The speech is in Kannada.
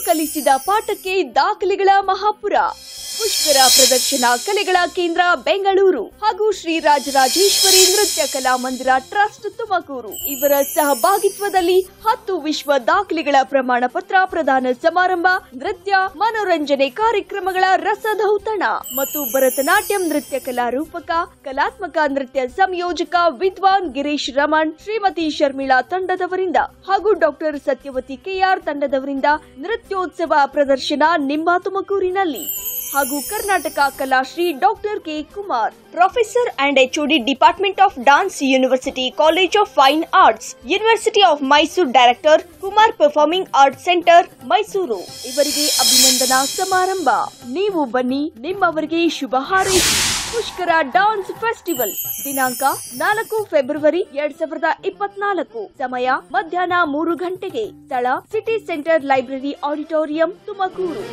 ಕಲಿಸಿದ ಪಾಠಕ್ಕೆ ದಾಖಲೆಗಳ ಮಹಾಪುರ. ಪುಷ್ಕರ ಪ್ರದರ್ಶನ ಕಲೆಗಳ ಕೇಂದ್ರ ಬೆಂಗಳೂರು ಹಾಗೂ ಶ್ರೀ ರಾಜರಾಜೇಶ್ವರಿ ನೃತ್ಯ ಕಲಾ ಮಂದಿರ ಟ್ರಸ್ಟ್ ತುಮಕೂರು ಇವರ ಸಹಭಾಗಿತ್ವದಲ್ಲಿ 10 ವಿಶ್ವ ದಾಖಲೆಗಳ ಪ್ರಮಾಣ ಪತ್ರ ಪ್ರದಾನ ಸಮಾರಂಭ, ನೃತ್ಯ ಮನೋರಂಜನೆ ಕಾರ್ಯಕ್ರಮಗಳ ರಸದೌತಣ ಮತ್ತು ಭರತನಾಟ್ಯಂ ನೃತ್ಯ ಕಲಾ ರೂಪಕ, ಕಲಾತ್ಮಕ ನೃತ್ಯ ಸಂಯೋಜಕ ವಿದ್ವಾನ್ ಗಿರೀಶ್ ರಮಣ್, ಶ್ರೀಮತಿ ಶರ್ಮಿಳಾ ತಂಡದವರಿಂದ ಹಾಗೂ ಡಾಕ್ಟರ್ ಸತ್ಯವತಿ ಕೆಆರ್ ತಂಡದವರಿಂದ ನೃತ್ಯೋತ್ಸವ ಪ್ರದರ್ಶನ ನಿಮ್ಮ ತುಮಕೂರಿನಲ್ಲಿ ಹಾಗೂ Karnataka Kalashri doctor K Kumar, professor and HOD department of dance, university college of fine arts, university of Mysuru director Kumar performing arts centre Mysuru ಇವರಿಗೆ ಅಭಿನಂದನಾ ಸಮಾರಂಭ. ನೀವು ಬನ್ನಿ, ನಿಮ್ಮವರಿಗೆ ಶುಭ ಹಾರೈಸಿ. ಪುಷ್ಕರ ಡಾನ್ಸ್ ಫೆಸ್ಟಿವಲ್ ದಿನಾಂಕ 4 ಫೆಬ್ರವರಿ 2024, ಸಮಯ ಮಧ್ಯಾಹ್ನ 3 ಗಂಟೆಗೆ, ಸ್ಥಳ city centre library auditorium Tumakuru.